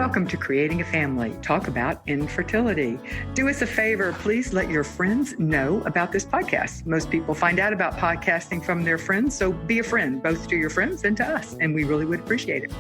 Welcome to Creating a Family. Talk about infertility. Do us a favor, please let your friends know about this podcast. Most people find out about podcasting from their friends, so be a friend, both to your friends and to us, and we really would appreciate it.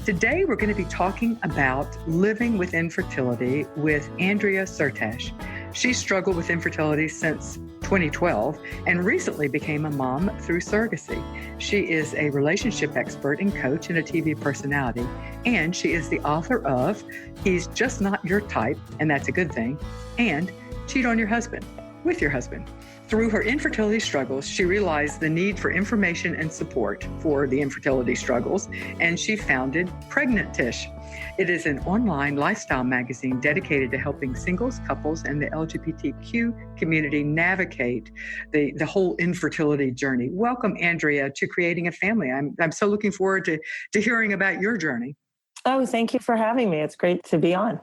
Today, we're going to be talking about living with infertility with Andrea Syrtash. She struggled with infertility since 2012 and recently became a mom through surrogacy. She is a relationship expert and coach and a TV personality, and she is the author of He's Just Not Your Type, and That's a Good Thing, and Cheat on Your Husband with Your Husband. Through her infertility struggles, she realized the need for information and support for the infertility struggles, and she founded Pregnantish. It is an online lifestyle magazine dedicated to helping singles, couples, and the LGBTQ community navigate the whole infertility journey. Welcome, Andrea, to Creating a Family. I'm so looking forward to hearing about your journey. Oh, thank you for having me. It's great to be on.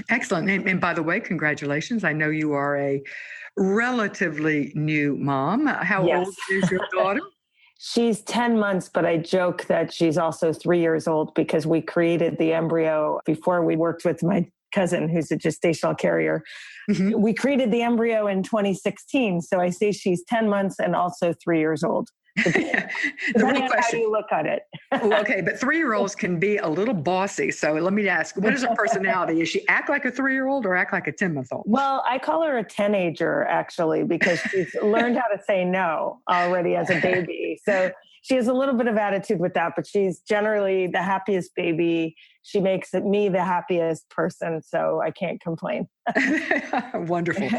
Excellent. And by the way, congratulations. I know you are a relatively new mom. How old is your daughter? She's 10 months, but I joke that she's also 3 years old because we created the embryo before we worked with my cousin, who's a gestational carrier. Mm-hmm. We created the embryo in 2016. So I say she's 10 months and also 3 years old. The real question. How do you look at it? Well, okay, but 3-year-olds can be a little bossy. So let me ask, what is her personality? Does she act like a 3-year-old or act like a 10-month-old? Well, I call her a teenager, actually, because she's learned how to say no already as a baby. So she has a little bit of attitude with that, but she's generally the happiest baby. She makes me the happiest person, so I can't complain. Wonderful.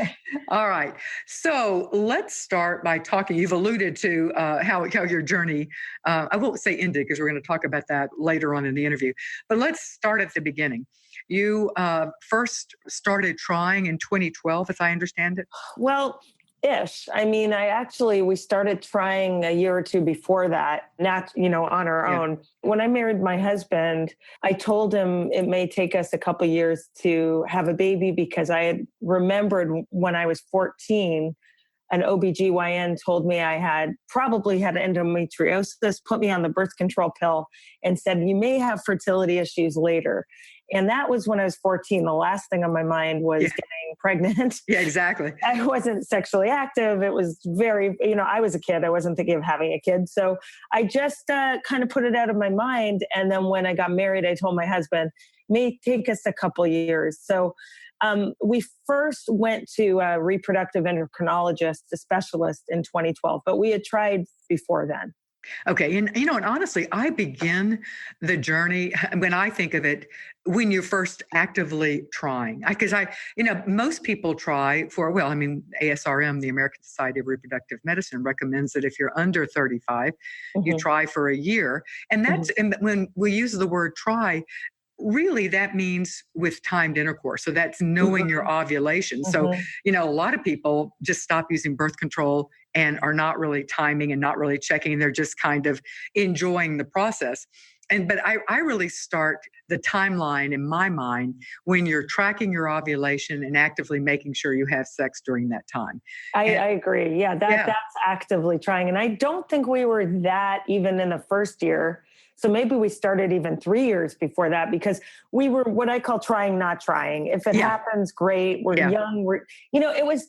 All right. So let's start by talking. You've alluded to how your journey, I won't say ended because we're going to talk about that later on in the interview, but let's start at the beginning. You first started trying in 2012, as I understand it? Well, ish. I mean, we started trying a year or two before that, on our own. When I married my husband, I told him it may take us a couple years to have a baby because I had remembered when I was 14, an OBGYN told me I probably had endometriosis, put me on the birth control pill, and said, you may have fertility issues later. And that was when I was 14. The last thing on my mind was getting pregnant. Yeah, exactly. I wasn't sexually active. It was very, I was a kid. I wasn't thinking of having a kid. So I just kind of put it out of my mind. And then when I got married, I told my husband, may take us a couple years. So we first went to a reproductive endocrinologist, a specialist in 2012, but we had tried before then. Okay. And honestly, I begin the journey when I think of it, when you're first actively trying, because most people try for, ASRM, the American Society of Reproductive Medicine, recommends that if you're under 35, you try for a year. And that's, and when we use the word try, really, that means with timed intercourse. So that's knowing your ovulation. So, a lot of people just stop using birth control and are not really timing and not really checking. They're just kind of enjoying the process. But I really start the timeline in my mind when you're tracking your ovulation and actively making sure you have sex during that time. I agree. Yeah, that's actively trying. And I don't think we were that even in the first year. So maybe we started even 3 years before that because we were what I call trying, not trying. If it happens, great. We're young. It was,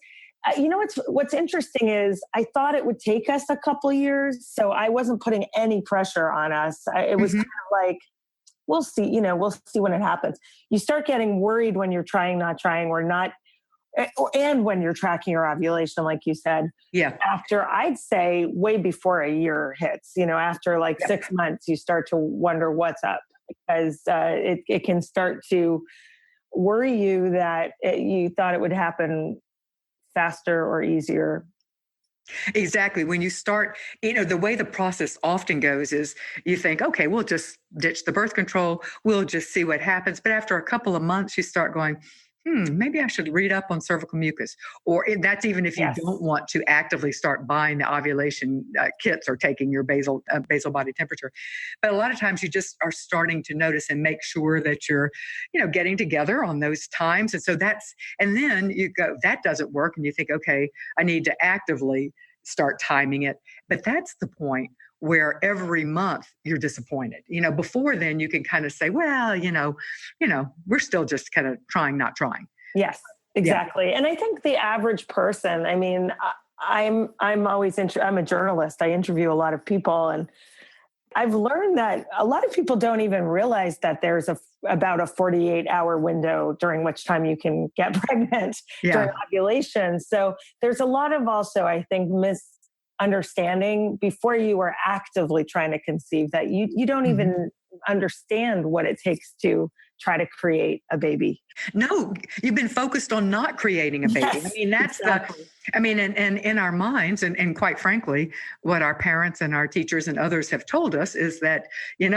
what's interesting is I thought it would take us a couple of years. So I wasn't putting any pressure on us. It was kind of like, we'll see, we'll see when it happens. You start getting worried when you're trying, not trying, or not. And when you're tracking your ovulation, like you said, after I'd say way before a year hits, after 6 months, you start to wonder what's up because it can start to worry you that you thought it would happen faster or easier. Exactly. When you start, the way the process often goes is you think, okay, we'll just ditch the birth control. We'll just see what happens. But after a couple of months, you start going, maybe I should read up on cervical mucus. Or that's even if you don't want to actively start buying the ovulation kits or taking your basal body temperature. But a lot of times you just are starting to notice and make sure that you're, getting together on those times. And so and then you go, that doesn't work. And you think, okay, I need to actively start timing it. But that's the point where every month you're disappointed. Before then you can kind of say, well, we're still just kind of trying, not trying. Yes, exactly. Yeah. And I think the average person, I mean, I'm always, I'm a journalist. I interview a lot of people, and I've learned that a lot of people don't even realize that there's about a 48-hour window during which time you can get pregnant during ovulation. So there's a lot of also, I think, misunderstanding before you are actively trying to conceive, that you don't even understand what it takes to try to create a baby. No, you've been focused on not creating a baby. Yes, I mean, that's exactly. and in our minds, and quite frankly, what our parents and our teachers and others have told us is that, you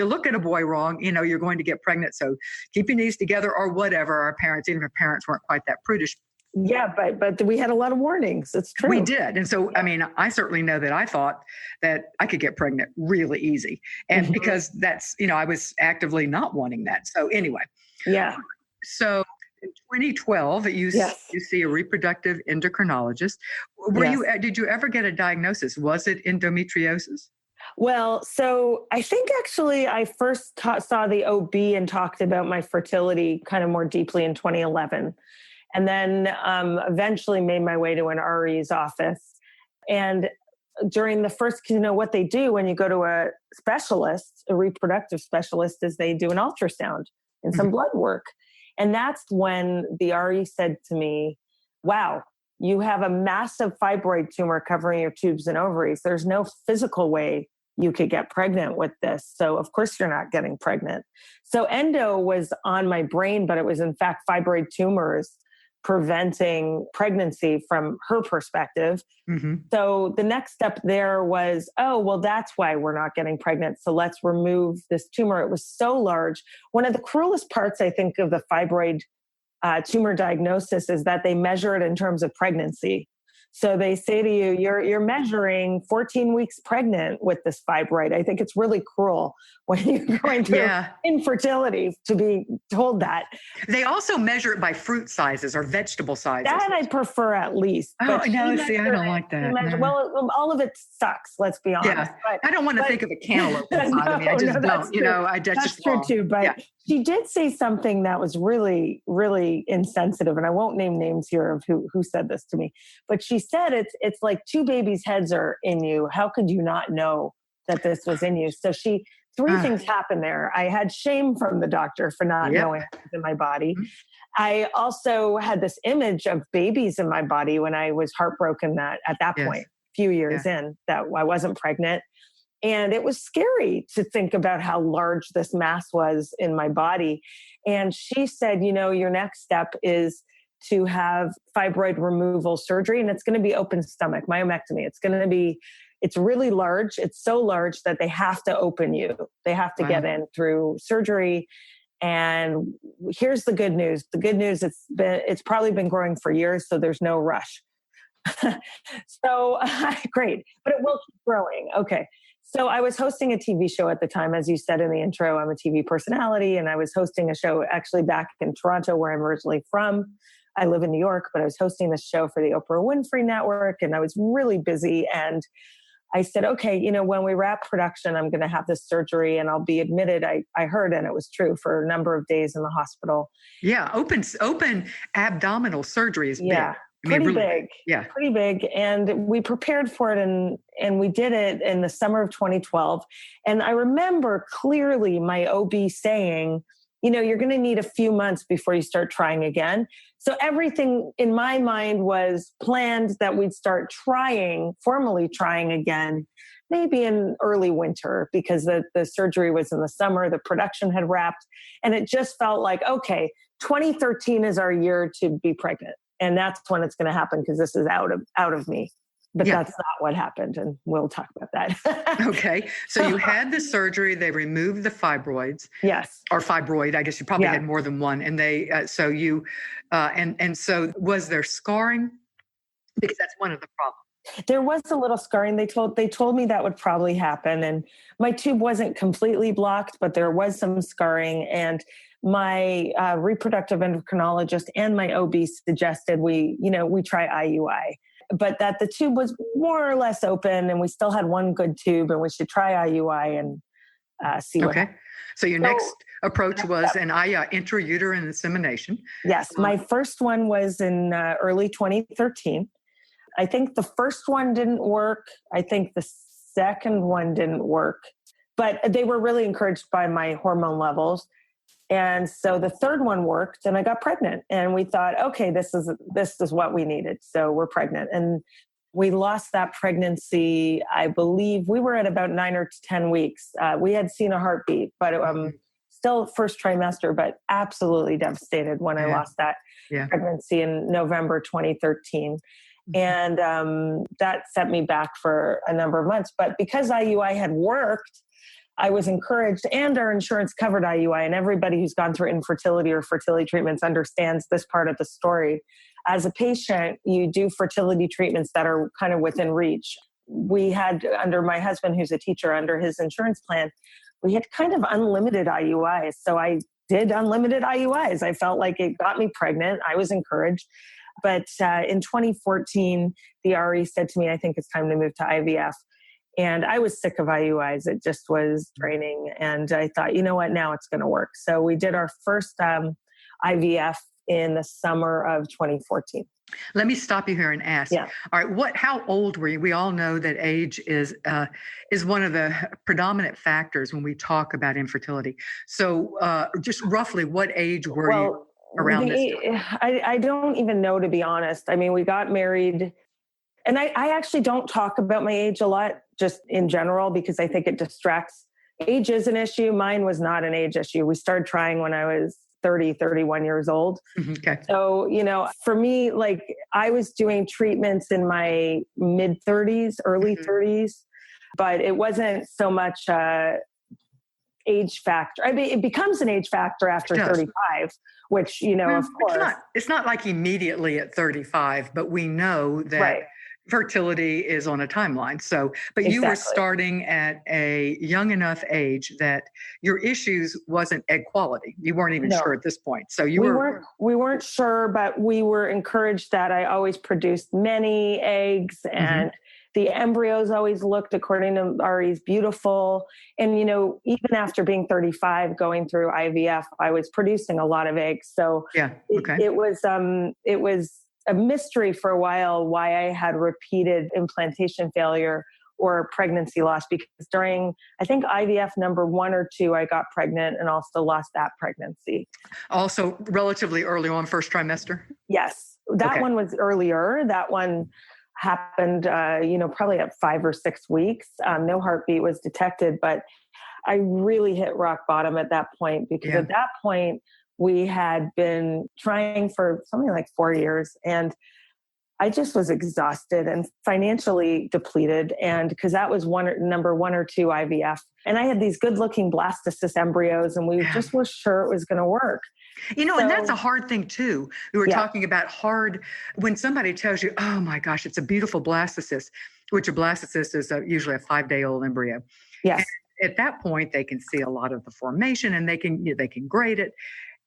look at a boy wrong, you're going to get pregnant. So keep your knees together or whatever. Our parents, even if parents weren't quite that prudish. Yeah, but we had a lot of warnings. It's true. We did. And so, I mean, I certainly know that I thought that I could get pregnant really easy. And because that's, I was actively not wanting that. So anyway. Yeah. So in 2012, you see a reproductive endocrinologist. Did you ever get a diagnosis? Was it endometriosis? Well, so I think actually I first saw the OB and talked about my fertility kind of more deeply in 2011. And then eventually made my way to an RE's office. And during the first, what they do when you go to a specialist, a reproductive specialist, is they do an ultrasound and some blood work. And that's when the RE said to me, wow, you have a massive fibroid tumor covering your tubes and ovaries. There's no physical way you could get pregnant with this. So of course you're not getting pregnant. So endo was on my brain, but it was in fact fibroid tumors preventing pregnancy from her perspective. So the next step there was, that's why we're not getting pregnant. So let's remove this tumor. It was so large. One of the cruelest parts, I think, of the fibroid tumor diagnosis is that they measure it in terms of pregnancy. So they say to you, you're measuring 14 weeks pregnant with this fibroid. I think it's really cruel when you're going through infertility to be told that. They also measure it by fruit sizes or vegetable sizes. That I prefer at least. Oh, no, see, I don't like that. No. Well, all of it sucks, let's be honest. Yeah. But I don't want to think of a cantaloupe inside of me. I just don't. That's true too. But she did say something that was really, really insensitive. And I won't name names here of who said this to me. But she said it's like two babies' heads are in you. How could you not know that this was in you? So three things happened there. I had shame from the doctor for not knowing what was in my body. I also had this image of babies in my body when I was heartbroken that at that point, a few years in, that I wasn't pregnant. And it was scary to think about how large this mass was in my body. And she said, your next step is to have fibroid removal surgery, and it's going to be open stomach, myomectomy. It's really large. It's so large that they have to open you. They have to get in through surgery. And here's the good news. The good news, it's probably been growing for years, so there's no rush. So great, but it will keep growing. Okay. So I was hosting a TV show at the time. As you said in the intro, I'm a TV personality, and I was hosting a show actually back in Toronto, where I'm originally from. I live in New York, but I was hosting this show for the Oprah Winfrey Network, and I was really busy. And I said, okay, when we wrap production, I'm going to have this surgery and I'll be admitted. I heard, and it was true, for a number of days in the hospital. Yeah. Open abdominal surgery is big. Yeah. Pretty big. Yeah. Pretty big. And we prepared for it and we did it in the summer of 2012. And I remember clearly my OB saying, you're going to need a few months before you start trying again. So everything in my mind was planned that we'd start formally trying again, maybe in early winter, because the surgery was in the summer, the production had wrapped. And it just felt like, okay, 2013 is our year to be pregnant. And that's when it's going to happen, because this is out of me. But that's not what happened. And we'll talk about that. Okay. So you had the surgery. They removed the fibroids. Yes. Or fibroid. I guess you probably had more than one. And they, so was there scarring? Because that's one of the problems. There was a little scarring. They told me that would probably happen. And my tube wasn't completely blocked, but there was some scarring. And my reproductive endocrinologist and my OB suggested we try IUI. but that the tube was more or less open and we still had one good tube and we should try IUI and see what happens. So your next approach was an intrauterine insemination. Yes. My first one was in early 2013. I think the first one didn't work. I think the second one didn't work, but they were really encouraged by my hormone levels. And so the third one worked and I got pregnant and we thought, okay, this is what we needed. So we're pregnant. And we lost that pregnancy. I believe we were at about 9 or 10 weeks. We had seen a heartbeat, but still first trimester, but absolutely devastated when I lost that pregnancy in November 2013. And that set me back for a number of months. But because IUI had worked, I was encouraged, and our insurance covered IUI. And everybody who's gone through infertility or fertility treatments understands this part of the story. As a patient, you do fertility treatments that are kind of within reach. We had, under my husband, who's a teacher, under his insurance plan, we had kind of unlimited IUIs. So I did unlimited IUIs. I felt like it got me pregnant. I was encouraged. But in 2014, the RE said to me, I think it's time to move to IVF. And I was sick of IUIs. It just was draining. And I thought, you know what, now it's going to work. So we did our first IVF in the summer of 2014. Let me stop you here and ask. Yeah. All right, how old were you? We all know that age is one of the predominant factors when we talk about infertility. So just roughly, what age were you around this time? I don't even know, to be honest. I mean, we got married, and I actually don't talk about my age a lot, just in general, because I think it distracts. Age is an issue. Mine was not an age issue. We started trying when I was 30, 31 years old. Okay. So, for me, like, I was doing treatments in my mid 30s, early 30s, but it wasn't so much age factor. I mean, it becomes an age factor after 35, which, of course. It's not like immediately at 35, but we know that fertility is on a timeline. So, but you were starting at a young enough age that your issues wasn't egg quality. You weren't even sure at this point. So we weren't sure, but we were encouraged that I always produced many eggs, and the embryos always looked, according to REs, beautiful. And, even after being 35, going through IVF, I was producing a lot of eggs. So it was a mystery for a while why I had repeated implantation failure or pregnancy loss, because during, I think, IVF number 1 or 2, I got pregnant and also lost that pregnancy. Also relatively early on, first trimester? Yes. That one was earlier. That one happened, probably at 5 or 6 weeks. No heartbeat was detected, but I really hit rock bottom at that point, because at that point, we had been trying for something like 4 years, and I just was exhausted and financially depleted. And because that was number 1 or 2 IVF, and I had these good looking blastocyst embryos, and we just were sure it was going to work. And that's a hard thing too. We were talking about hard when somebody tells you, oh my gosh, it's a beautiful blastocyst, which a blastocyst is usually a 5-day-old embryo. Yes. And at that point, they can see a lot of the formation, and they can grade it.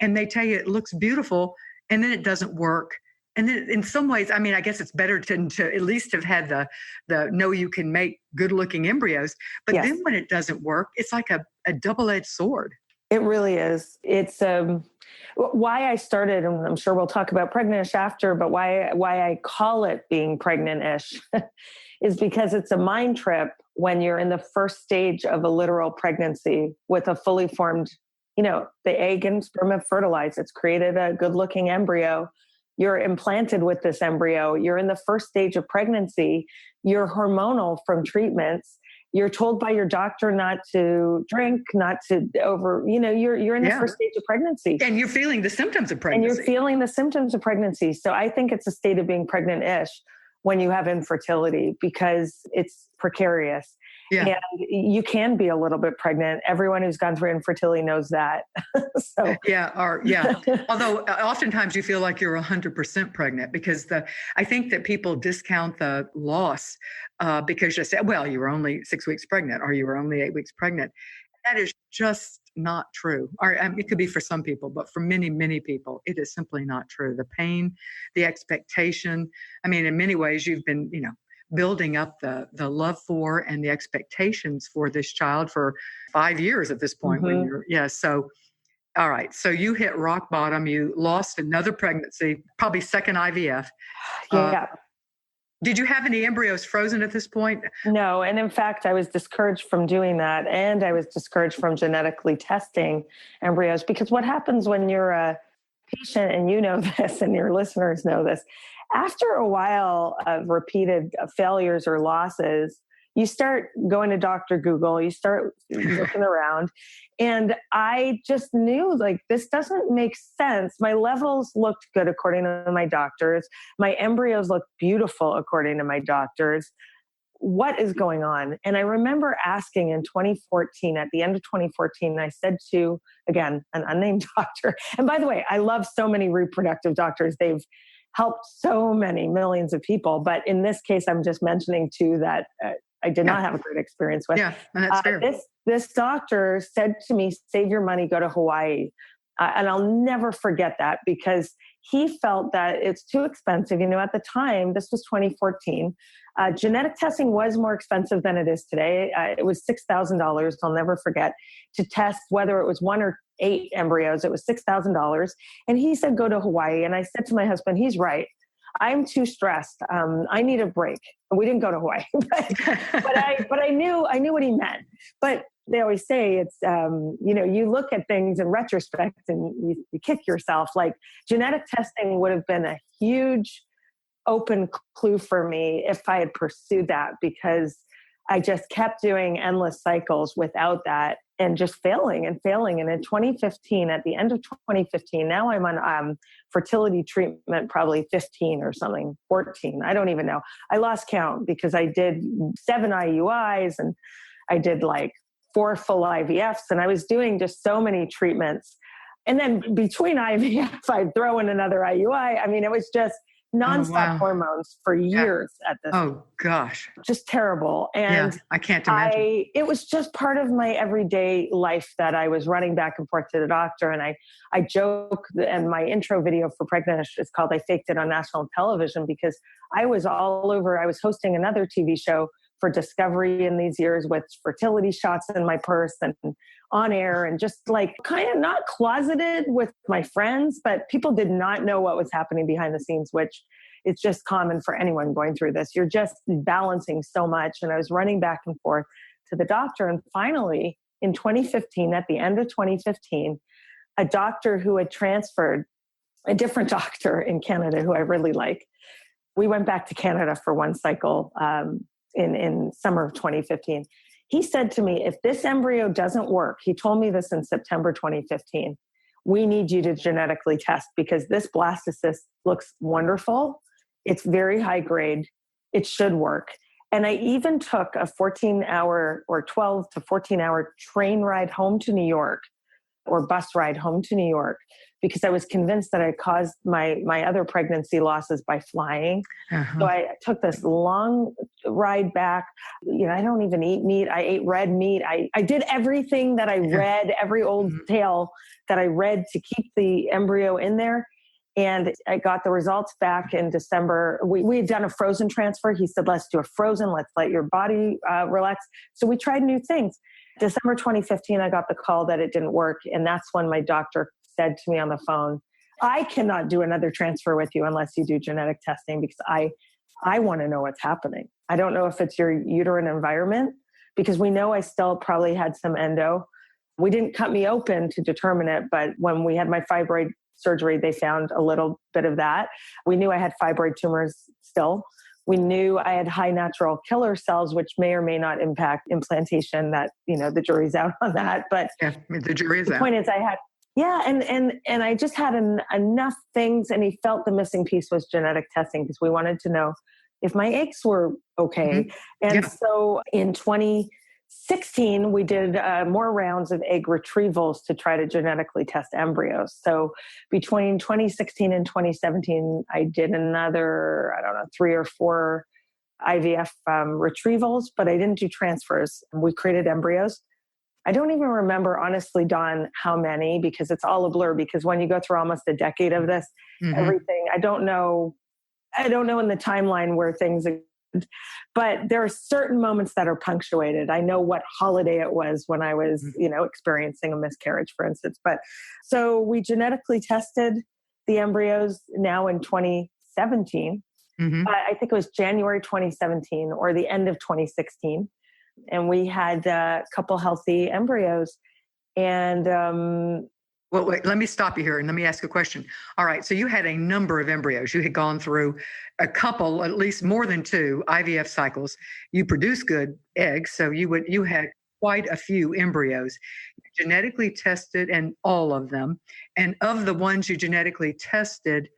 And they tell you it looks beautiful, and then it doesn't work. And then in some ways, I mean, I guess it's better to at least have had the know you can make good looking embryos. But then when it doesn't work, it's like a double-edged sword. It really is. It's why I started, and I'm sure we'll talk about Pregnantish after, but why I call it being Pregnantish is because it's a mind trip when you're in the first stage of a literal pregnancy with a fully formed, the egg and sperm have fertilized. It's created a good-looking embryo. You're implanted with this embryo. You're in the first stage of pregnancy. You're hormonal from treatments. You're told by your doctor not to drink, not to you're in the first stage of pregnancy. And you're feeling the symptoms of pregnancy. So I think it's a state of being pregnant-ish when you have infertility, because it's precarious. Yeah. And you can be a little bit pregnant. Everyone who's gone through infertility knows that. Although oftentimes you feel like you're 100% pregnant, because I think that people discount the loss because you say, well, you were only 6 weeks pregnant, or you were only 8 weeks pregnant. That is just not true. Or it could be for some people, but for many, many people, it is simply not true. The pain, the expectation. I mean, in many ways, you've been, building up the love for and the expectations for this child for 5 years at this point. So all right. So you hit rock bottom. You lost another pregnancy, probably second IVF. Yeah. Did you have any embryos frozen at this point? No. And in fact, I was discouraged from doing that. And I was discouraged from genetically testing embryos, because what happens when you're a patient, and you know this and your listeners know this, after a while of repeated failures or losses, you start going to Dr. Google, you start looking around. And I just knew, like, this doesn't make sense. My levels looked good according to my doctors. My embryos looked beautiful according to my doctors. What is going on? And I remember asking in 2014, at the end of 2014, I said to, again, an unnamed doctor. And by the way, I love so many reproductive doctors. They've helped so many millions of people. But in this case, I'm just mentioning two that I did not have a great experience with. Yeah, and that's fair. This doctor said to me, save your money, go to Hawaii. And I'll never forget that, because he felt that it's too expensive. At the time, this was 2014, genetic testing was more expensive than it is today. It was $6,000, I'll never forget, to test whether it was 1 or 8 embryos. It was $6,000. And he said, go to Hawaii. And I said to my husband, he's right. I'm too stressed. I need a break. We didn't go to Hawaii, but I knew what he meant. But they always say it's, you look at things in retrospect and you kick yourself. Like, genetic testing would have been a huge open clue for me if I had pursued that, because I just kept doing endless cycles without that and just failing. And in 2015, at the end of 2015, now I'm on fertility treatment, probably 15 or something, 14. I don't even know. I lost count because I did 7 IUIs and I did like 4 full IVFs, and I was doing just so many treatments. And then between IVF, I'd throw in another IUI. I mean, it was just nonstop hormones for years at this point. Oh, gosh. Just terrible. And I can't imagine. It was just part of my everyday life that I was running back and forth to the doctor. And I joke, and my intro video for Pregnantish is called I Faked It on National Television, because I was all over. I was hosting another TV show for Discovery in these years with fertility shots in my purse and on air, and just like kind of not closeted with my friends, but people did not know what was happening behind the scenes, which is just common for anyone going through this. You're just balancing so much. And I was running back and forth to the doctor. And finally, in 2015, at the end of 2015, a doctor who had transferred, a different doctor in Canada who I really like, we went back to Canada for one cycle in summer of 2015. He said to me, if this embryo doesn't work, he told me this in September 2015, we need you to genetically test, because this blastocyst looks wonderful. It's very high grade. It should work. And I even took a 14-hour or 12 to 14-hour train ride home to New York, or bus ride home to New York, because I was convinced that I caused my other pregnancy losses by flying. So I took this long ride back. I don't even eat meat. I ate red meat. I did everything that I read, every old tale that I read to keep the embryo in there. And I got the results back in December. We had done a frozen transfer. He said, let's do a frozen. Let's let your body relax. So we tried new things. December 2015, I got the call that it didn't work. And that's when my doctor said to me on the phone, I cannot do another transfer with you unless you do genetic testing, because I want to know what's happening. I don't know if it's your uterine environment, because we know I still probably had some endo. We didn't cut me open to determine it, but when we had my fibroid surgery, they found a little bit of that. We knew I had fibroid tumors still. We knew I had high natural killer cells, which may or may not impact implantation. That, the jury's out on that. But the jury is out. The point is, I had, and I just had enough things, and he felt the missing piece was genetic testing, because we wanted to know if my eggs were okay. And so in 2016, we did more rounds of egg retrievals to try to genetically test embryos. So between 2016 and 2017, I did another, 3 or 4 IVF retrievals, but I didn't do transfers. We created embryos. I don't even remember, honestly, Dawn, how many, because it's all a blur. Because when you go through almost a decade of this, everything, I don't know in the timeline where things, but there are certain moments that are punctuated. I know what holiday it was when I was, experiencing a miscarriage, for instance. But so we genetically tested the embryos now in 2017. I think it was January 2017 or the end of 2016. And we had a couple healthy embryos. And well, wait, let me stop you here and let me ask a question. All right. So you had a number of embryos. You had gone through a couple, at least more than 2 IVF cycles. You produce good eggs. So you had quite a few embryos. You genetically tested and all of them. And of the ones you genetically tested,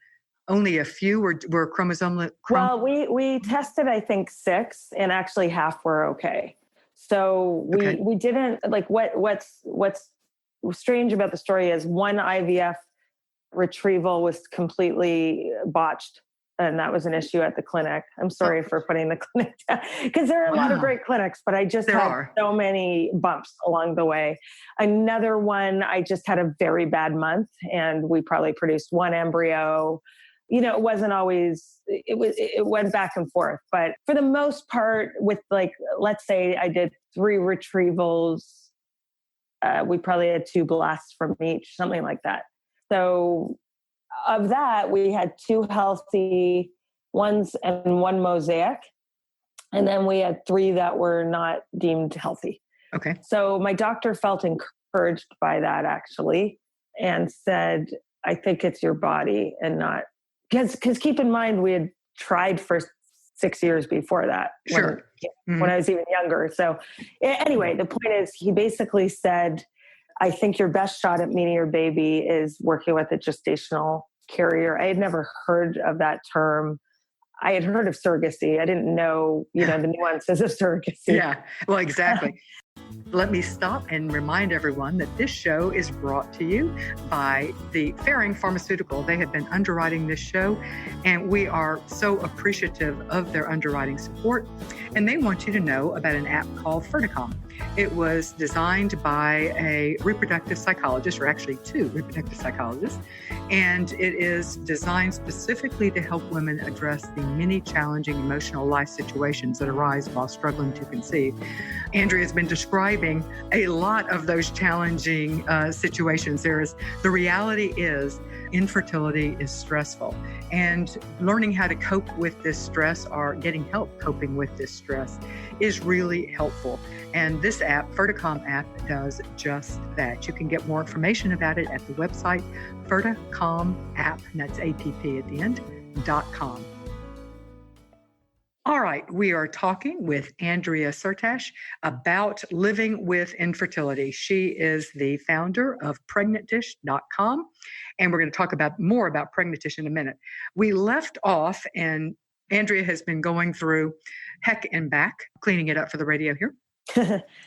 only a few were chromosomal. Well, we tested, I think, 6, and actually half were okay. So we didn't, like, what's strange about the story is one IVF retrieval was completely botched, and that was an issue at the clinic. I'm sorry for putting the clinic down, because there are a lot of great clinics, but I just had so many bumps along the way. Another one, I just had a very bad month, and we probably produced 1 embryo. It wasn't always, it went back and forth. But for the most part, with, like, let's say I did 3 retrievals, we probably had 2 blasts from each, something like that. So of that, we had 2 healthy ones and 1 mosaic. And then we had 3 that were not deemed healthy. Okay. So my doctor felt encouraged by that, actually, and said, I think it's your body and not... Because keep in mind, we had tried for 6 years before that, when I was even younger. So anyway, the point is, he basically said, I think your best shot at meeting your baby is working with a gestational carrier. I had never heard of that term. I had heard of surrogacy. I didn't know, the nuances of surrogacy. Yeah, well, exactly. Let me stop and remind everyone that this show is brought to you by the Ferring Pharmaceutical. They have been underwriting this show, and we are so appreciative of their underwriting support. And they want you to know about an app called Ferticom. It was designed by a reproductive psychologist, or actually 2 reproductive psychologists, and it is designed specifically to help women address the many challenging emotional life situations that arise while struggling to conceive. Andrea has been describing a lot of those challenging situations. The reality is, infertility is stressful, and learning how to cope with this stress or getting help coping with this stress is really helpful. And this app, Ferticom app, does just that. You can get more information about it at the website Ferticom app, and that's APP at the end, .com. All right, we are talking with Andrea Syrtash about living with infertility. She is the founder of Pregnantish.com, and we're going to talk more about Pregnantish in a minute. We left off, and Andrea has been going through heck and back, cleaning it up for the radio here,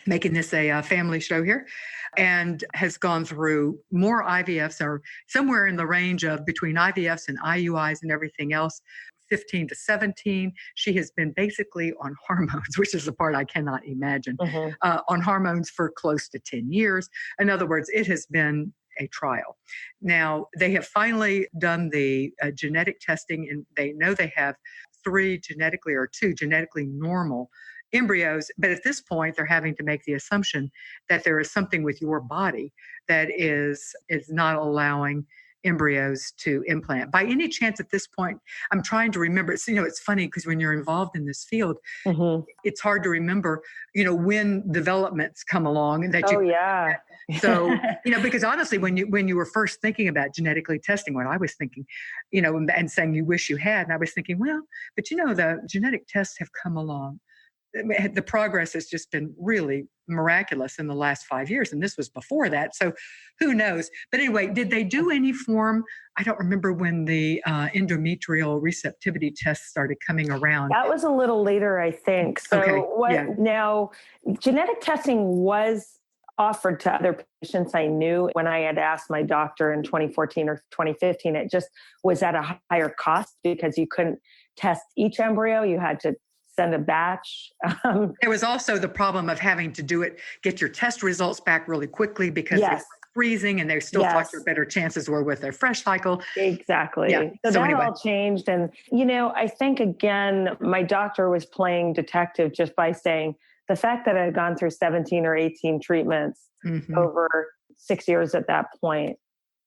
making this a family show here, and has gone through more IVFs, or somewhere in the range of between IVFs and IUIs and everything else, 15 to 17. She has been basically on hormones, which is the part I cannot imagine, on hormones for close to 10 years. In other words, it has been a trial. Now, they have finally done the genetic testing, and they know they have 2 genetically normal embryos. But at this point, they're having to make the assumption that there is something with your body that is not allowing embryos to implant. By any chance at this point, I'm trying to remember, it's funny because when you're involved in this field, it's hard to remember, when developments come along and that So, because honestly, when you were first thinking about genetically testing, what I was thinking, and saying you wish you had, and I was thinking, well, but the genetic tests have come along. The progress has just been really miraculous in the last 5 years. And this was before that. So who knows? But anyway, did they do any form? I don't remember when the endometrial receptivity tests started coming around. That was a little later, I think. So now, genetic testing was offered to other patients I knew. When I had asked my doctor in 2014 or 2015, it just was at a higher cost because you couldn't test each embryo. You had to send a batch. There was also the problem of having to get your test results back really quickly because Yes. it's freezing, and they still thought their better chances were with their fresh cycle. Exactly. Yeah. So that all changed. And, I think, again, my doctor was playing detective just by saying the fact that I had gone through 17 or 18 treatments over 6 years at that point,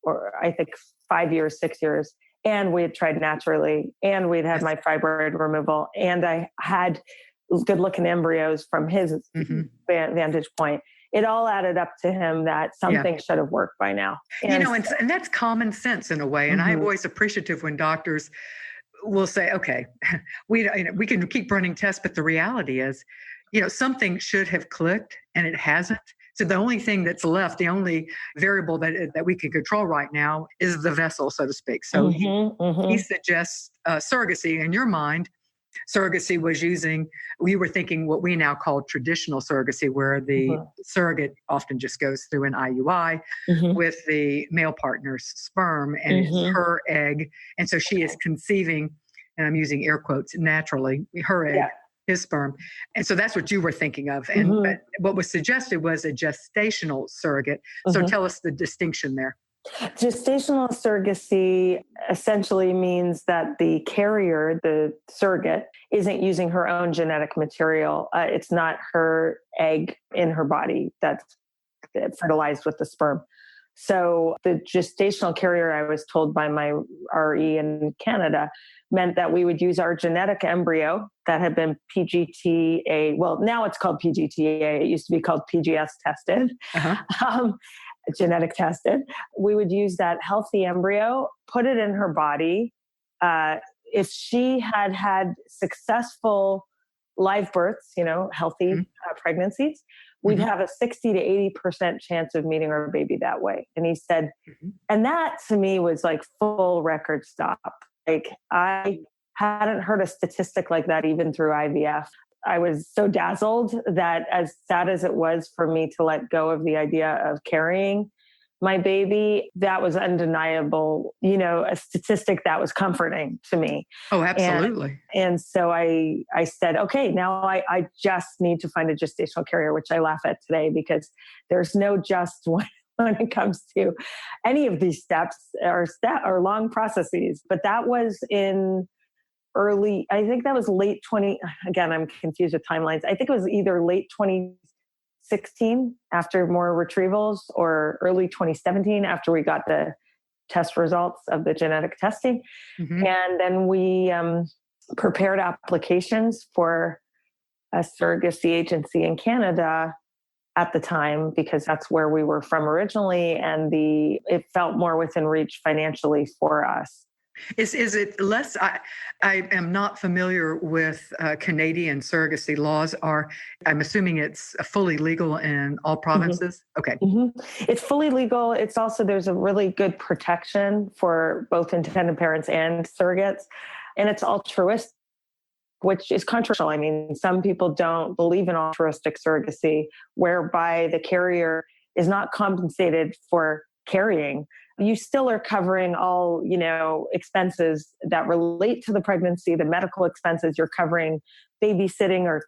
or I think 5 years, 6 years, and we had tried naturally, and we'd had my fibroid removal, and I had good looking embryos from his vantage point. It all added up to him that something should have worked by now. And that's common sense in a way. And I'm always appreciative when doctors will say, okay, we can keep running tests, but the reality is, something should have clicked and it hasn't. So the only thing that's left, the only variable that we can control right now is the vessel, so to speak. So he suggests surrogacy. In your mind, surrogacy was we were thinking what we now call traditional surrogacy, where the surrogate often just goes through an IUI with the male partner's sperm and it's her egg. And so she is conceiving, and I'm using air quotes, naturally, her egg. His sperm. And so that's what you were thinking of. And but what was suggested was a gestational surrogate. So tell us the distinction there. Gestational surrogacy essentially means that the carrier, the surrogate, isn't using her own genetic material. It's not her egg in her body that's fertilized with the sperm. So the gestational carrier, I was told by my RE in Canada, meant that we would use our genetic embryo that had been PGTA. Well, now it's called PGTA. It used to be called PGS tested, genetic tested. We would use that healthy embryo, put it in her body. If she had had successful live births, healthy pregnancies, we'd have a 60 to 80% chance of meeting our baby that way. And he said, and that to me was like full record stop. Like I hadn't heard a statistic like that even through IVF. I was so dazzled that, as sad as it was for me to let go of the idea of carrying my baby, that was undeniable, a statistic that was comforting to me. Oh, absolutely. And so I said, okay, now I just need to find a gestational carrier, which I laugh at today because there's no just one when it comes to any of these steps or long processes. But that was in I think that was late 20, again, I'm confused with timelines. I think it was either late 2016 after more retrievals or early 2017 after we got the test results of the genetic testing. And then we prepared applications for a surrogacy agency in Canada at the time, because that's where we were from originally, and it felt more within reach financially for us. Is it less? I am not familiar with Canadian surrogacy laws. I'm assuming it's fully legal in all provinces? Okay. It's fully legal. It's also, there's a really good protection for both intended parents and surrogates, and it's altruistic, which is controversial. I mean, some people don't believe in altruistic surrogacy, whereby the carrier is not compensated for carrying. You still are covering all, expenses that relate to the pregnancy, the medical expenses. You're covering babysitting or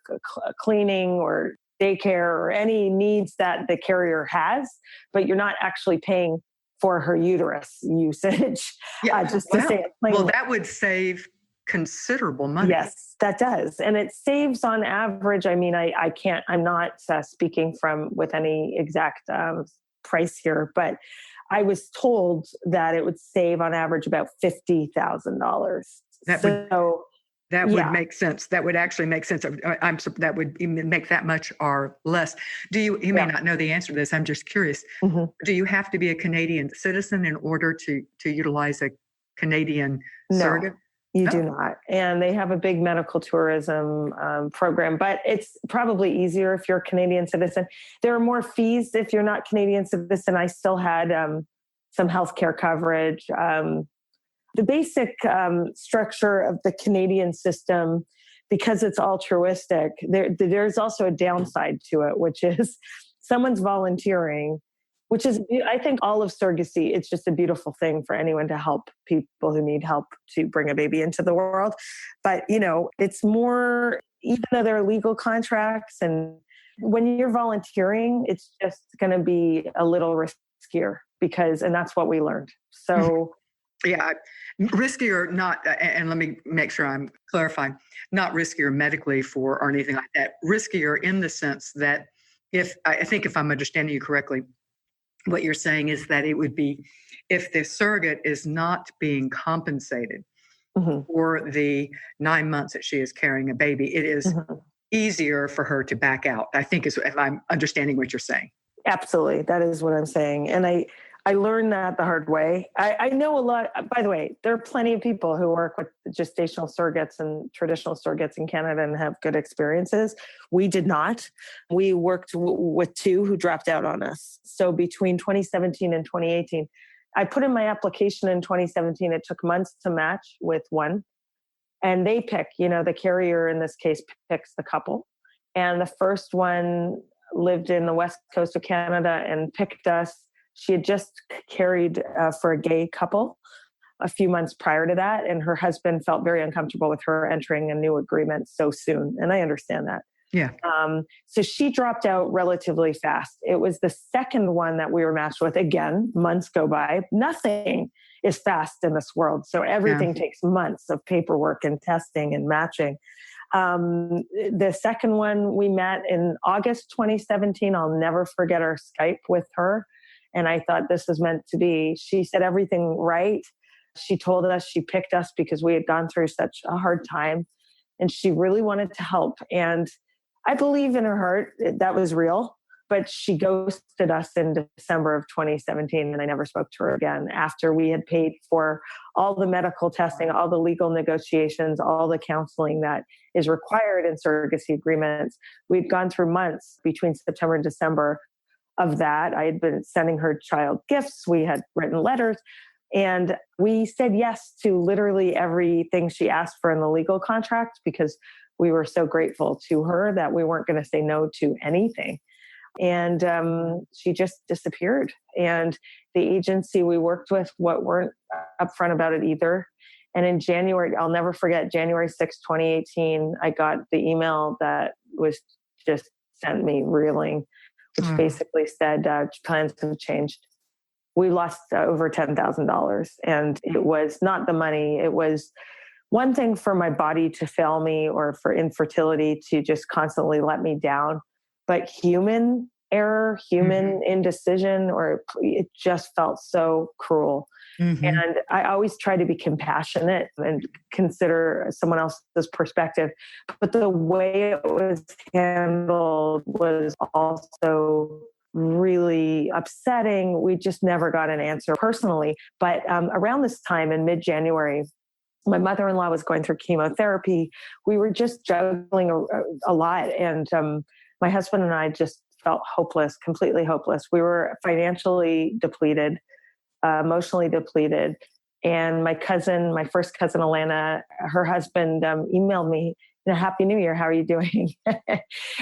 cleaning or daycare or any needs that the carrier has, but you're not actually paying for her uterus usage. Just to say it plainly. Well, that would save considerable money. Yes, that does. And it saves on average. I mean, I'm not speaking with any exact price here, but I was told that it would save on average about $50,000. That would make sense. That would actually make sense. That would even make that much or less. You may not know the answer to this. I'm just curious. Do you have to be a Canadian citizen in order to utilize a Canadian surrogate? You do not. And they have a big medical tourism program, but it's probably easier if you're a Canadian citizen. There are more fees if you're not Canadian citizen. I still had some healthcare coverage. The basic structure of the Canadian system, because it's altruistic, there's also a downside to it, which is someone's volunteering, which is, I think, all of surrogacy. It's just a beautiful thing for anyone to help people who need help to bring a baby into the world. But, it's more, even though there are legal contracts, and when you're volunteering, it's just going to be a little riskier and that's what we learned. So yeah, riskier, not, and let me make sure I'm clarifying, not riskier medically or anything like that, riskier in the sense that I think if I'm understanding you correctly, what you're saying is that it would be if the surrogate is not being compensated for the 9 months that she is carrying a baby, it is easier for her to back out, I think, is if I'm understanding what you're saying. Absolutely. That is what I'm saying. And I learned that the hard way. I know a lot, by the way, there are plenty of people who work with gestational surrogates and traditional surrogates in Canada and have good experiences. We did not. We worked with two who dropped out on us. So between 2017 and 2018, I put in my application in 2017. It took months to match with one. And they pick, the carrier in this case picks the couple. And the first one lived in the west coast of Canada and picked us. She had just carried for a gay couple a few months prior to that. And her husband felt very uncomfortable with her entering a new agreement so soon. And I understand that. Yeah. So she dropped out relatively fast. It was the second one that we were matched with. Again, months go by. Nothing is fast in this world. So everything takes months of paperwork and testing and matching. The second one we met in August 2017. I'll never forget our Skype with her. And I thought this was meant to be. She said everything right. She told us she picked us because we had gone through such a hard time and she really wanted to help. And I believe in her heart that was real, but she ghosted us in December of 2017 and I never spoke to her again after we had paid for all the medical testing, all the legal negotiations, all the counseling that is required in surrogacy agreements. We'd gone through months between September and December of that. I had been sending her child gifts. We had written letters and we said yes to literally everything she asked for in the legal contract because we were so grateful to her that we weren't going to say no to anything. And she just disappeared. And the agency we worked with weren't upfront about it either. And in January, I'll never forget, January 6, 2018, I got the email that was just sent me reeling, which basically said plans have changed. We lost over $10,000. And it was not the money. It was one thing for my body to fail me or for infertility to just constantly let me down. But human error, human indecision, or it just felt so cruel. And I always try to be compassionate and consider someone else's perspective. But the way it was handled was also really upsetting. We just never got an answer personally. But around this time in mid-January, my mother-in-law was going through chemotherapy. We were just juggling a lot. And my husband and I just felt hopeless, completely hopeless. We were financially depleted, emotionally depleted. And my first cousin, Alana, her husband emailed me, Happy New Year. How are you doing?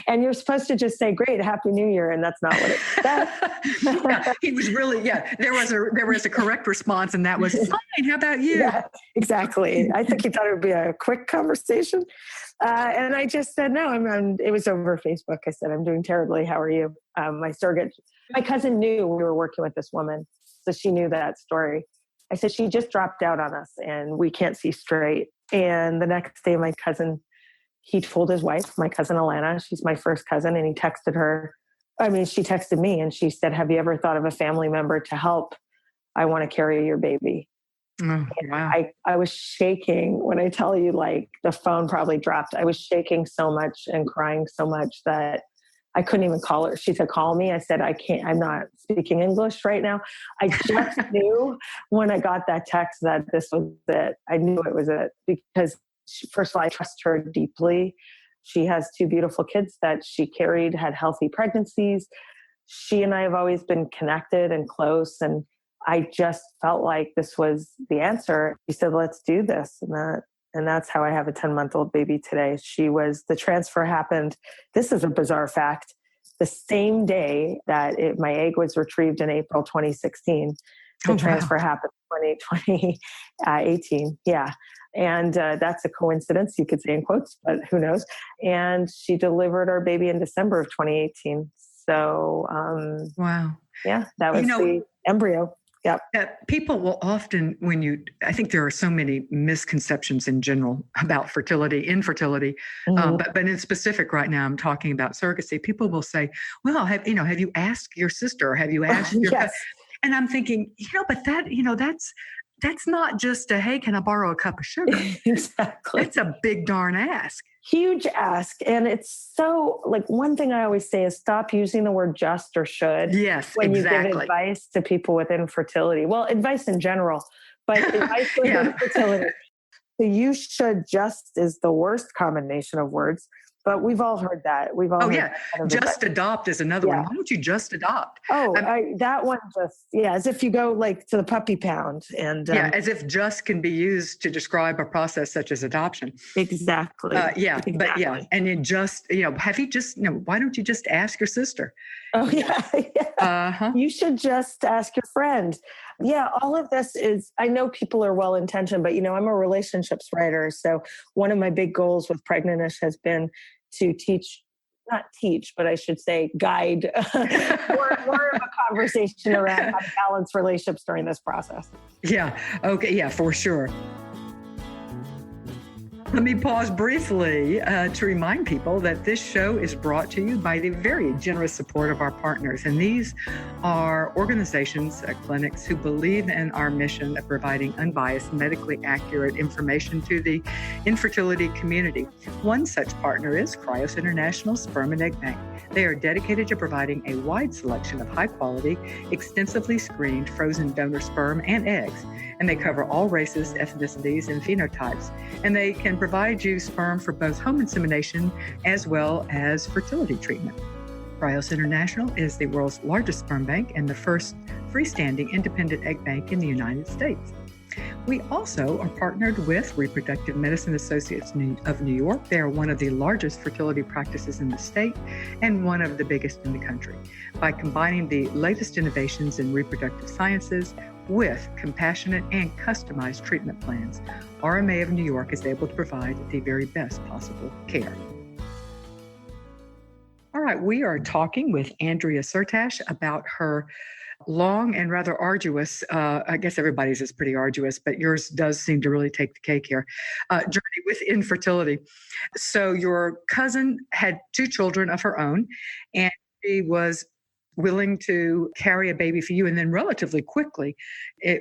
And you're supposed to just say, great, Happy New Year. And that's not what it said. He was really, there was a correct response and that was fine. How about you? Yeah, exactly. I think he thought it would be a quick conversation. And I just said, no, it was over Facebook. I said, I'm doing terribly. How are you? My cousin knew we were working with this woman. So she knew that story. I said, she just dropped out on us and we can't see straight. And the next day, he told his wife, my cousin Alana, she's my first cousin, and he texted her. She texted me and she said, have you ever thought of a family member to help? I want to carry your baby. Oh, wow. I was shaking when I tell you, the phone probably dropped. I was shaking so much and crying so much that I couldn't even call her. She said, call me. I said, I can't, I'm not speaking English right now. I just knew when I got that text that this was it. I knew it was it because first of all, I trust her deeply. She has two beautiful kids that she carried, had healthy pregnancies. She and I have always been connected and close. And I just felt like this was the answer. She said, let's do this. And that's how I have a 10-month-old baby today. The transfer happened. This is a bizarre fact. The same day that my egg was retrieved in April 2016, the transfer happened in 2018. Yeah. And that's a coincidence, you could say in quotes, but who knows. And she delivered our baby in December of 2018. So, wow. Yeah, that was the embryo. Yep. People will often, I think there are so many misconceptions in general about infertility, but in specific right now, I'm talking about surrogacy. People will say, well, have you asked your sister? Have you asked your yes. And I'm thinking, but that's not just hey, can I borrow a cup of sugar? Exactly. It's a big darn ask. Huge ask. And it's so one thing I always say is stop using the word just or should. Yes, when exactly. you give advice to people with infertility. Well, advice in general, but advice with infertility. So you should just is the worst combination of words. But we've all heard that. We've all heard just adopt is another one. Why don't you just adopt? That one as if you go to the puppy pound. And as if just can be used to describe a process such as adoption. Exactly. Exactly. But and it just, have you just, why don't you just ask your sister? Oh, yeah. Uh-huh. You should just ask your friend. Yeah, all of this is, I know people are well-intentioned, but, I'm a relationships writer. So one of my big goals with Pregnantish has been to not teach, but I should say guide more of a conversation around how to balance relationships during this process. Yeah. Okay. Yeah, for sure. Let me pause briefly to remind people that this show is brought to you by the very generous support of our partners. And these are organizations, clinics who believe in our mission of providing unbiased, medically accurate information to the infertility community. One such partner is Cryos International Sperm and Egg Bank. They are dedicated to providing a wide selection of high-quality, extensively screened frozen donor sperm and eggs. And they cover all races, ethnicities, and phenotypes. And they can provide you sperm for both home insemination as well as fertility treatment. Cryos International is the world's largest sperm bank and the first freestanding independent egg bank in the United States. We also are partnered with Reproductive Medicine Associates of New York. They are one of the largest fertility practices in the state and one of the biggest in the country. By combining the latest innovations in reproductive sciences with compassionate and customized treatment plans, RMA of New York is able to provide the very best possible care. All right, we are talking with Andrea Syrtash about her long and rather arduous, I guess everybody's is pretty arduous, but yours does seem to really take the cake here, journey with infertility. So your cousin had 2 children of her own, and she was willing to carry a baby for you. And then relatively quickly,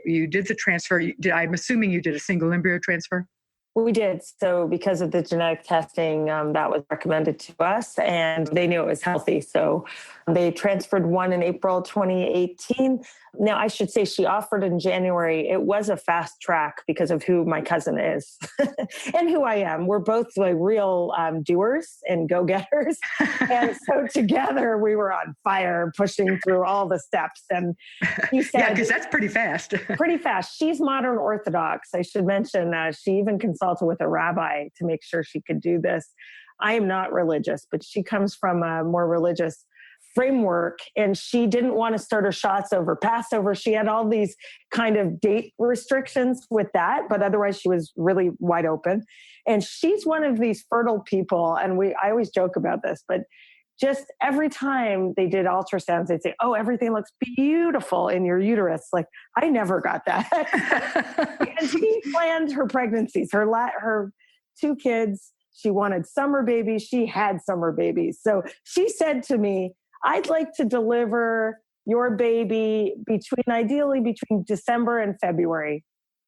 you did the transfer. I'm assuming you did a single embryo transfer? We did. So because of the genetic testing that was recommended to us, and they knew it was healthy. So they transferred one in April 2018. Now, I should say she offered in January. It was a fast track because of who my cousin is and who I am. We're both real doers and go-getters. And so together we were on fire, pushing through all the steps. And he said, because that's pretty fast. Pretty fast. She's modern Orthodox. I should mention she even consulted with a rabbi to make sure she could do this. I am not religious, but she comes from a more religious framework, and she didn't want to start her shots over Passover. She had all these kind of date restrictions with that, but otherwise she was really wide open. And she's one of these fertile people, and I always joke about this, but just every time they did ultrasounds, they'd say, "Oh, everything looks beautiful in your uterus." Like, I never got that. And she planned her pregnancies, her 2 kids. She wanted summer babies. She had summer babies. So she said to me, "I'd like to deliver your baby ideally between December and February."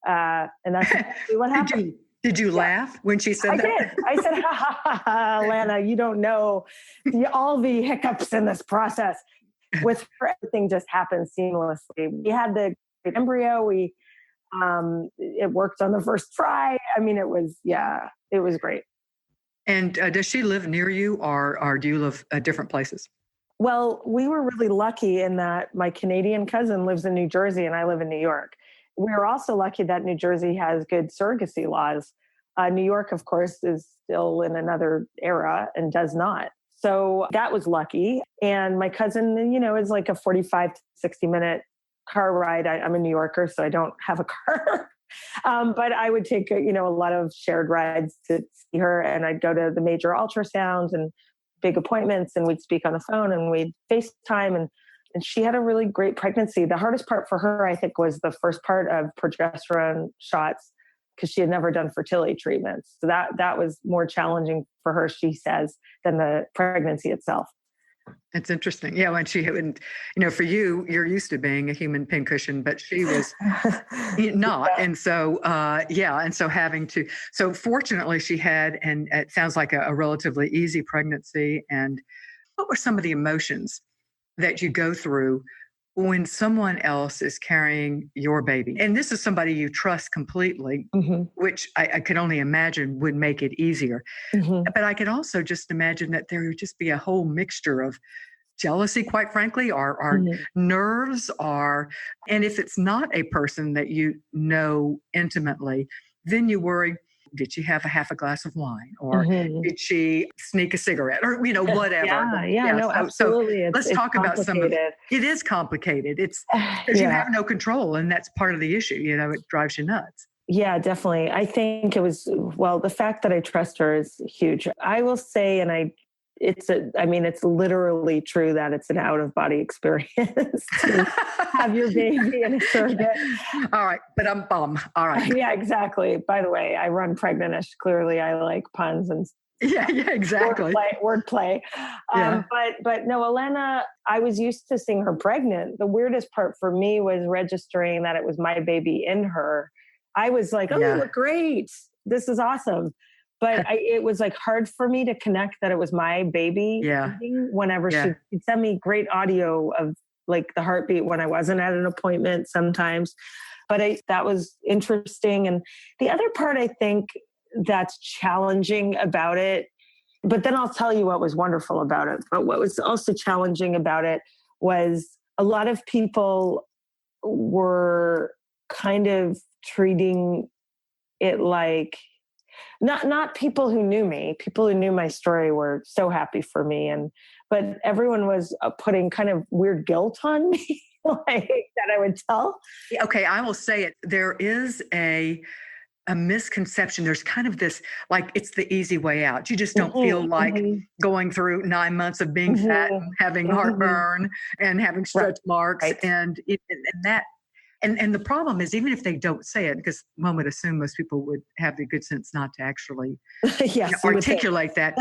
And that's exactly what happened. Did you laugh when she said that? I did. I said, ha, Lana, you don't know all the hiccups in this process. With her, everything just happened seamlessly. We had the embryo. It worked on the first try. I mean, it was great. And does she live near you, or do you live at different places? Well, we were really lucky in that my Canadian cousin lives in New Jersey and I live in New York. We're also lucky that New Jersey has good surrogacy laws. New York, of course, is still in another era and does not. So that was lucky. And my cousin, is like a 45 to 60 minute car ride. I'm a New Yorker, so I don't have a car. But I would take, a lot of shared rides to see her, and I'd go to the major ultrasounds and big appointments, and we'd speak on the phone and we'd FaceTime, and she had a really great pregnancy. The hardest part for her, I think, was the first part of progesterone shots, because she had never done fertility treatments. So that was more challenging for her, she says, than the pregnancy itself. It's interesting. Yeah, when for you, you're used to being a human pincushion, but she was not. Yeah. And so, so fortunately she had, and it sounds like a relatively easy pregnancy. And what were some of the emotions that you go through when someone else is carrying your baby? And this is somebody you trust completely, which I could only imagine would make it easier. But I could also just imagine that there would just be a whole mixture of jealousy, quite frankly, our nerves are. And if it's not a person that you know intimately, then you worry, did she have half a glass of wine, or did she sneak a cigarette, or whatever? No, absolutely. So let's talk about some of it. It is complicated. It's because you have no control, and that's part of the issue. It drives you nuts. Yeah, definitely. I think it was, the fact that I trust her is huge. I will say, and it's literally true that it's an out-of-body experience to have your baby in a surrogate. All right, but I'm bummed. All right. Yeah, exactly. By the way, I run Pregnantish. Clearly, I like puns and exactly. Wordplay. But no, Elena, I was used to seeing her pregnant. The weirdest part for me was registering that it was my baby in her. I was like, you look great. This is awesome. But it was like hard for me to connect that it was my baby. Whenever she'd send me great audio of like the heartbeat when I wasn't at an appointment sometimes. But that was interesting. And the other part, I think, that's challenging about it, but then I'll tell you what was wonderful about it. But what was also challenging about it was a lot of people were kind of treating it like, not people who knew me. People who knew my story were so happy for me, but everyone was putting kind of weird guilt on me, like that I would tell. Okay, I will say it. There is a misconception. There's kind of this, like, it's the easy way out. You just don't feel like going through 9 months of being fat and having heartburn and having stretch marks, and that. And the problem is, even if they don't say it, because one would assume most people would have the good sense not to actually articulate that,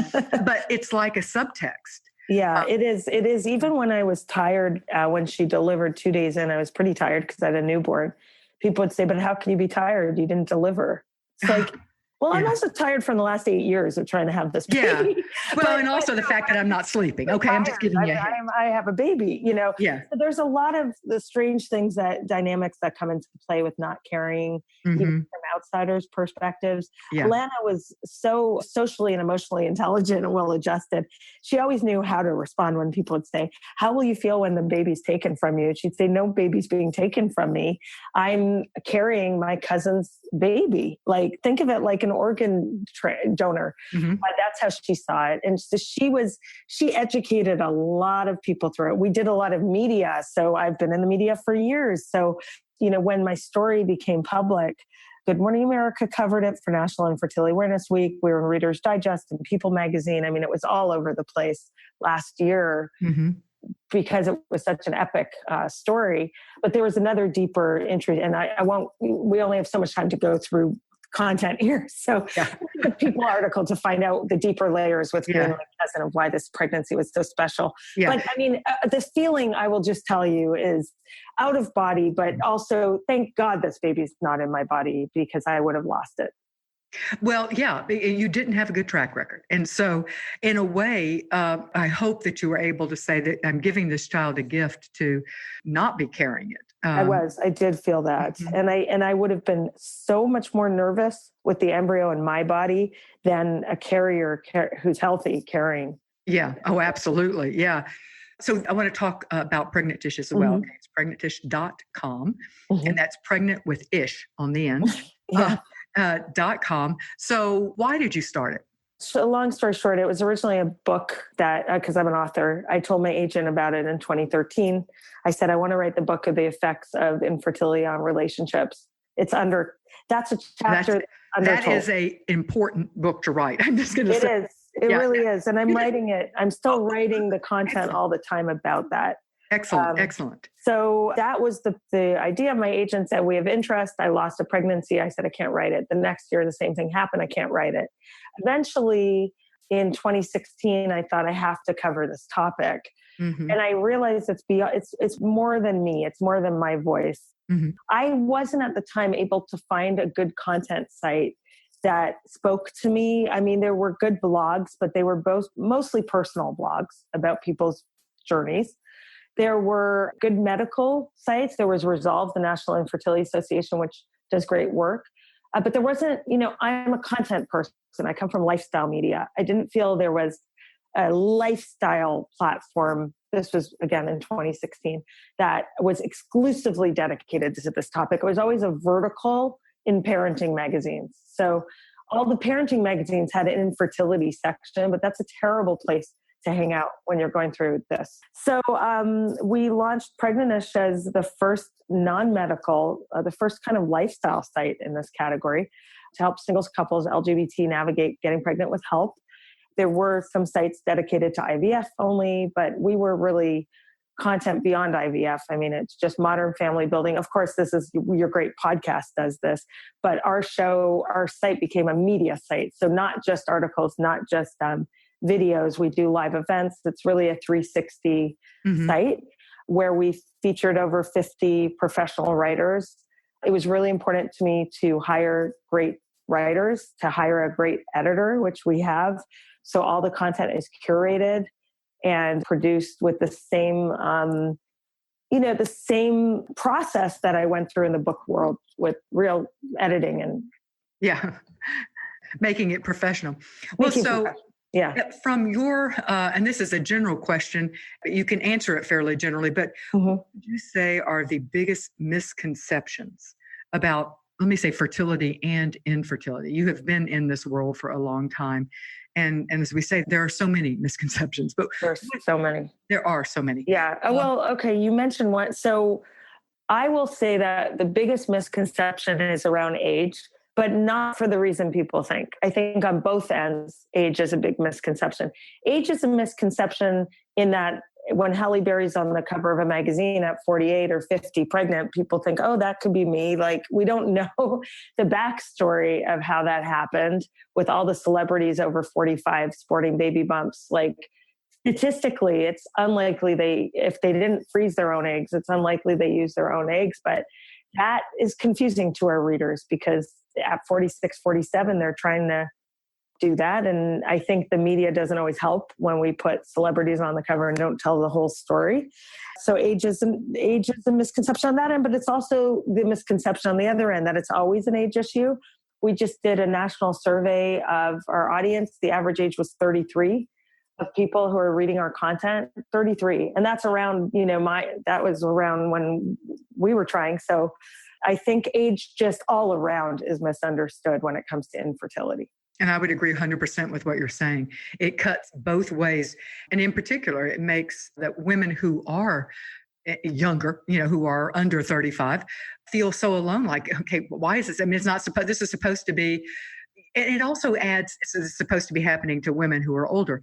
but it's like a subtext. Yeah, it is. It is. Even when I was tired, when she delivered 2 days in, I was pretty tired because I had a newborn. People would say, but how can you be tired? You didn't deliver. It's like, I'm also tired from the last 8 years of trying to have this baby. And also the fact that I'm not sleeping. Okay, I'm just giving you a hint. I have a baby, Yeah. So there's a lot of the strange dynamics that come into play with not carrying, even from outsiders' perspectives. Yeah. Alana was so socially and emotionally intelligent and well-adjusted. She always knew how to respond when people would say, how will you feel when the baby's taken from you? She'd say, no baby's being taken from me. I'm carrying my cousin's baby. Like, think of it like an organ donor. That's how she saw it. And so she educated a lot of people through it. We did a lot of media. So I've been in the media for years. So, when my story became public, Good Morning America covered it for National Infertility Awareness Week. We were in Reader's Digest and People magazine. I mean, it was all over the place last year because it was such an epic story. But there was another deeper interest, and we only have so much time to go through content here. So the People article to find out the deeper layers with being my cousin of why this pregnancy was so special. Yeah. But I mean, the feeling, I will just tell you, is out of body, but also thank God this baby's not in my body, because I would have lost it. Well, you didn't have a good track record. And so in a way, I hope that you were able to say that I'm giving this child a gift to not be carrying it. I did feel that. And I would have been so much more nervous with the embryo in my body than a carrier who's healthy carrying. Yeah. Oh, absolutely. Yeah. So I want to talk about Pregnantish as well. Okay. It's pregnantish.com. And that's pregnant with ish on the end. .com. So why did you start it? So long story short, it was originally a book that, because I'm an author, I told my agent about it in 2013. I said, I want to write the book of the effects of infertility on relationships. It's under That's a chapter that is a important book to write. I'm just going to say. It is. It really is. And I'm writing it. I'm still writing the content all the time about that. Excellent. So that was the idea. My agent said, we have interest. I lost a pregnancy. I said, I can't write it. The next year, the same thing happened. I can't write it. Eventually, in 2016, I thought I have to cover this topic. Mm-hmm. And I realized it's more than me. It's more than my voice. Mm-hmm. I wasn't at the time able to find a good content site that spoke to me. I mean, there were good blogs, but they were both mostly personal blogs about people's journeys. There were good medical sites. There was Resolve, the National Infertility Association, which does great work. But there wasn't, I'm a content person. I come from lifestyle media. I didn't feel there was a lifestyle platform. This was, again, in 2016, that was exclusively dedicated to this topic. It was always a vertical in parenting magazines. So all the parenting magazines had an infertility section, but that's a terrible place to hang out when you're going through this. So we launched Pregnantish as the first non-medical, the first kind of lifestyle site in this category to help singles, couples, LGBT navigate getting pregnant with help. There were some sites dedicated to IVF only, but we were really content beyond IVF. I mean, it's just modern family building. Of course, this is your great podcast does this, but our site became a media site. So not just articles, not just videos. We do live events. It's really a 360 site where we featured over 50 professional writers. It was really important to me to hire great writers, to hire a great editor, which we have. So all the content is curated and produced with the same, the same process that I went through in the book world with real editing and making it professional. Yeah. From your, and this is a general question, but you can answer it fairly generally, but what would you say are the biggest misconceptions about, let me say, fertility and infertility? You have been in this world for a long time. And as we say, there are so many misconceptions, but there's so many. There are so many. Yeah. Well, okay. You mentioned one. So I will say that the biggest misconception is around age, but not for the reason people think. I think on both ends, age is a big misconception. Age is a misconception in that when Halle Berry's on the cover of a magazine at 48 or 50 pregnant, people think, oh, that could be me. Like, we don't know the backstory of how that happened with all the celebrities over 45 sporting baby bumps. Like, statistically, it's unlikely if they didn't freeze their own eggs, it's unlikely they use their own eggs. But that is confusing to our readers because at 46, 47, they're trying to do that. And I think the media doesn't always help when we put celebrities on the cover and don't tell the whole story. So age is a misconception on that end, but it's also the misconception on the other end that it's always an age issue. We just did a national survey of our audience. The average age was 33 of people who are reading our content, 33. And that's around, that was around when we were trying. So I think age just all around is misunderstood when it comes to infertility. And I would agree 100% with what you're saying. It cuts both ways. And in particular, it makes that women who are younger, who are under 35, feel so alone. Like, okay, why is this? I mean, this is supposed to be, and it also adds, it's supposed to be happening to women who are older.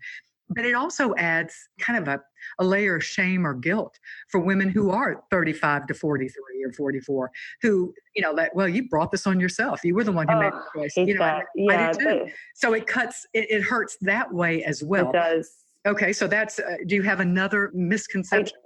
But it also adds kind of a layer of shame or guilt for women who are 35 to 43 or 44, who, you brought this on yourself. You were the one who made the choice. Hate that. I do too. So it hurts that way as well. It does. Okay. So that's, do you have another misconception?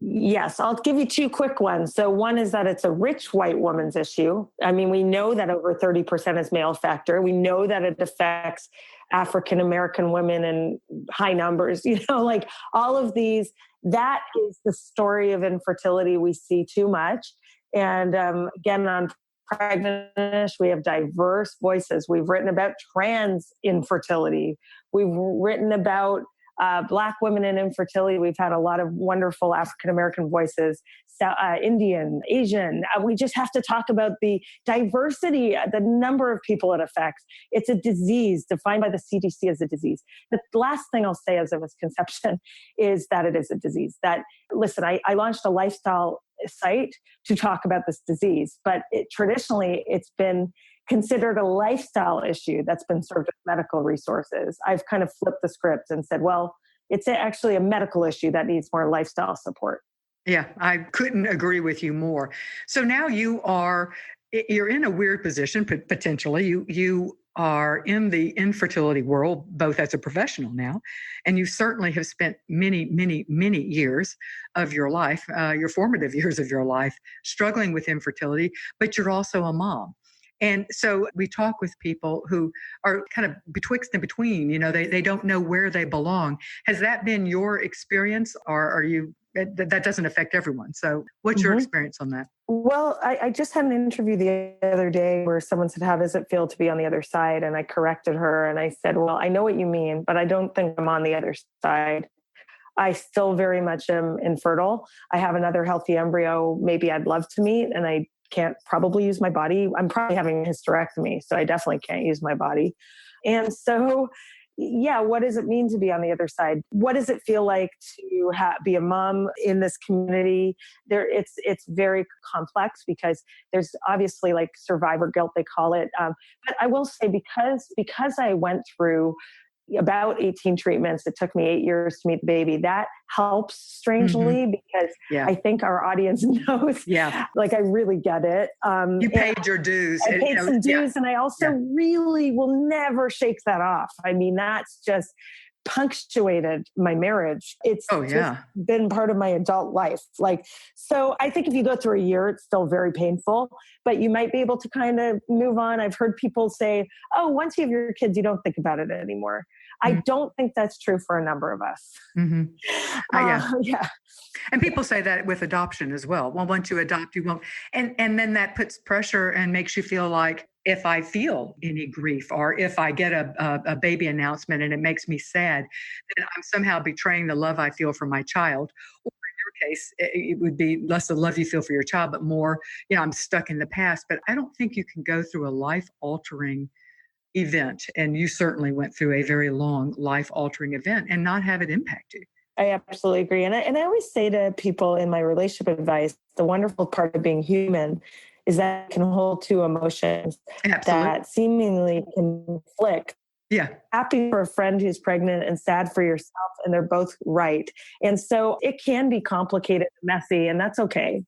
Yes, I'll give you two quick ones. So one is that it's a rich white woman's issue. I mean, we know that over 30% is male factor. We know that it affects African-American women in high numbers, like all of these. That is the story of infertility we see too much. And again, on Pregnantish, we have diverse voices. We've written about trans infertility. We've written about Black women in infertility. We've had a lot of wonderful African-American voices, Indian, Asian. We just have to talk about the diversity, the number of people it affects. It's a disease defined by the CDC as a disease. The last thing I'll say as a misconception is that it is a disease. That, listen, I launched a lifestyle site to talk about this disease. But traditionally, it's been considered a lifestyle issue that's been served with medical resources. I've kind of flipped the script and said, well, it's actually a medical issue that needs more lifestyle support. Yeah, I couldn't agree with you more. So now you're in a weird position, potentially. You are in the infertility world, both as a professional now, and you certainly have spent many, many, many years of your life, your formative years of your life, struggling with infertility, but you're also a mom. And so we talk with people who are kind of betwixt and between, they don't know where they belong. Has that been your experience, or are you, that doesn't affect everyone? So what's your experience on that? Well, I just had an interview the other day where someone said, how does it feel to be on the other side? And I corrected her and I said, well, I know what you mean, but I don't think I'm on the other side. I still very much am infertile. I have another healthy embryo maybe I'd love to meet, and I can't probably use my body. I'm probably having a hysterectomy, so I definitely can't use my body. And so, yeah, what does it mean to be on the other side? What does it feel like to be a mom in this community? It's very complex because there's obviously like survivor guilt, they call it. But I will say because I went through about 18 treatments, it took me 8 years to meet the baby. That helps strangely because I think our audience knows, like I really get it. You paid your dues. I paid some dues and I also really will never shake that off. I mean, that's just punctuated my marriage. It's just been part of my adult life. So I think if you go through a year, it's still very painful, but you might be able to kind of move on. I've heard people say, oh, once you have your kids, you don't think about it anymore. I don't think that's true for a number of us. And people say that with adoption as well. Well, once you adopt, you won't. And then that puts pressure and makes you feel like, if I feel any grief or if I get a baby announcement and it makes me sad, then I'm somehow betraying the love I feel for my child. Or in your case, it would be less the love you feel for your child, but more, I'm stuck in the past. But I don't think you can go through a life-altering event, and you certainly went through a very long life-altering event, and not have it impact you. I absolutely agree. And I always say to people in my relationship advice, the wonderful part of being human is that you can hold two emotions that seemingly conflict. Yeah. Happy for a friend who's pregnant and sad for yourself, and they're both right. And so it can be complicated, messy, and that's okay.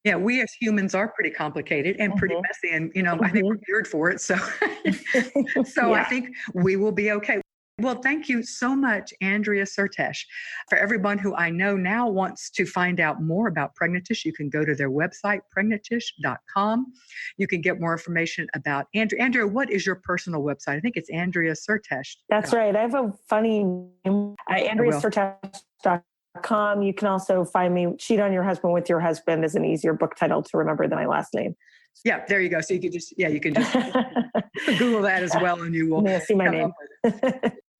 Yeah, we as humans are pretty complicated and pretty messy, and I think we're geared for it. So, I think we will be okay. Well, thank you so much, Andrea Syrtash. For everyone who I know now wants to find out more about Pregnantish, you can go to their website, pregnantish.com. You can get more information about Andrea. Andrea, what is your personal website? I think it's Andrea Syrtash. That's right. I have a funny name, AndreaSyrtash.com. You can also find me, Cheat on Your Husband with Your Husband is an easier book title to remember than my last name. Yeah, there you go. So you can just Google that as well, and you will see my name.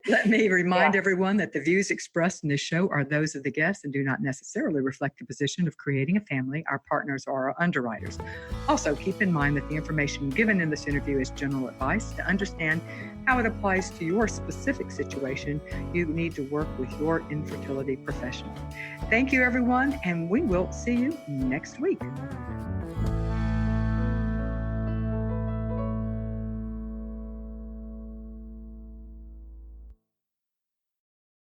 Let me remind everyone that the views expressed in this show are those of the guests and do not necessarily reflect the position of creating a family, our partners, or our underwriters. Also, keep in mind that the information given in this interview is general advice. To understand how it applies to your specific situation, you need to work with your infertility professional. Thank you, everyone, and we will see you next week.